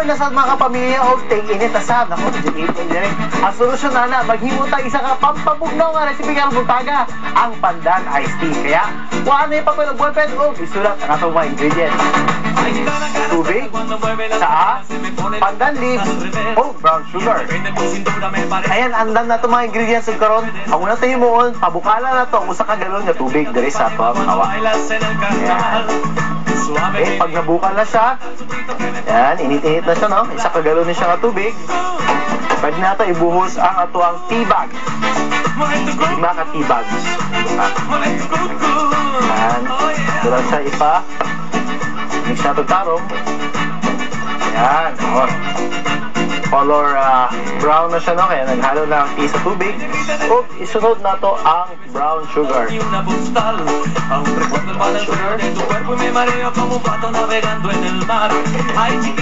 summer na sa mga kapamilya o ting-init na sad. Ako, medyo rin. Ang solusyon na maghimo tayo isa ka pampabugnaw nga recipe karong buntaga, ang pandan iced tea. Kaya, kuhaan na yung papel o ballpen o isulat ang atong mga ingredients. Tubig, saa, pandan leaves, o brown sugar. Ayan, andan na itong mga ingredients ng karon. Ang una tayo moon, pabukala na ito ang usa ka galon nga tubig diri sa ito ang hawa. Ayan. Okay, pag nabukal na siya, ayan, init-init na siya, no? Isa ka galon na siya nga tubig. Pwede na ito ibuhos ang ato ang tea bag. 5 ka tea bags. Ayan. Doon siya ipa. Mix na ito tarong. Ayan. Color brown na siya, no? Kaya naghalo na ang tea sa tubig. O isunod na to ang brown sugar.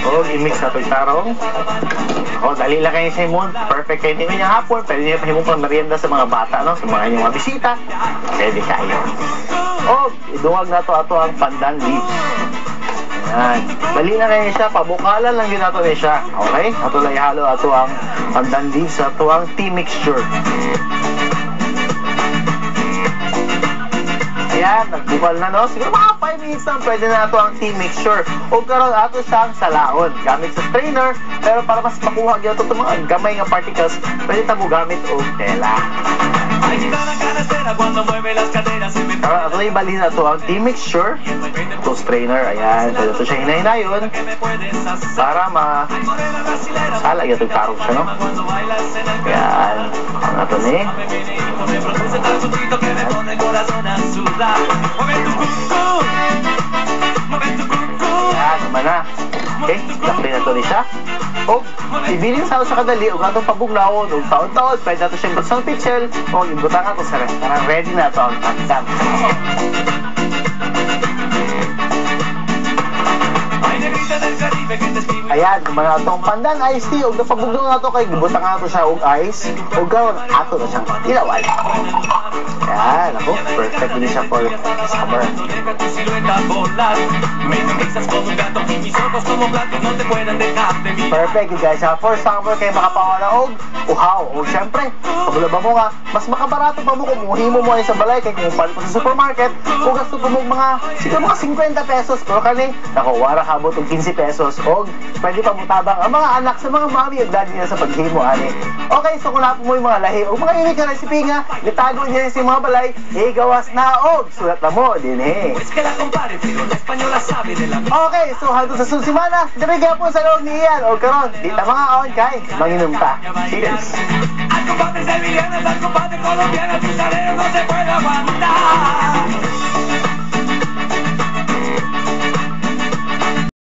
O i-mix na ito tarong. O dali lang kayo sa imon. Perfect kayo nyo niya hapon. Pwede nyo pahimong pang merienda sa mga bata, no? Sa mga inyong mga bisita. Pwede kayo. O iduwag na to ato ang pandan leaves. Ayan. Dali na rin siya. Pabukalan lang din nato rin siya. Okay? Ato lang ihalo ato ang pandan leaves. Ato ang tea mixture. Ayan. Nagbukal na, no? Siguro mga 5 minutes lang pwede na ato ang tea mixture. O karon ato siyang salaon. Gamit sa strainer. Pero para mas makuha ito itong mga gamay nga particles, pwede tamo gamit o tela. Karon ato yung balhin na ito ang tea mixture. Ito strainer. Ayan. Pwede ito siya hinahinayon para masala yung tarong siya, no? Ayan. Ang ato ni. Ayan. Naman na. Okay. Lakli na ito ni siya. O ibilin sa kadali o atong pabugnawon o taon-taon pwede nato siyang gutsang pitchel o imbutang ato sa restaurant. Ready na ito ang pandan. Ayan, mga atong pandan iced tea o napabugnaw na ito kay gibutang ato siya og ice o gawon ato na siyang ilawan. Ayan, ako, perfect din siya for summer. Perfect you guys, for summer kayo makapawala og uhaw. O syempre, pagulaba mo nga, mas makabarato pa mo kung muhimo mo ay sa balay kay kung palit mo sa supermarket o gasto po mo siguro mga 50 pesos pero kani, wala kabot og 15 pesos o pwede pa mutabang ang mga anak sa mga mami at daddy nila sa paghimo ani. Okay, so kung napo mo yung mga lahi o mga unique na recipe nga, gitago niya sa mga balay, gawas na og sulat na mo din Okay, so hangtod sa sunod semana, dirigya po sa loob ni Ian o karon, di ta mga on kay manginom ta. Cheers! Al combate sevillana, al combate colombiana, tu salero no se puede aguantar.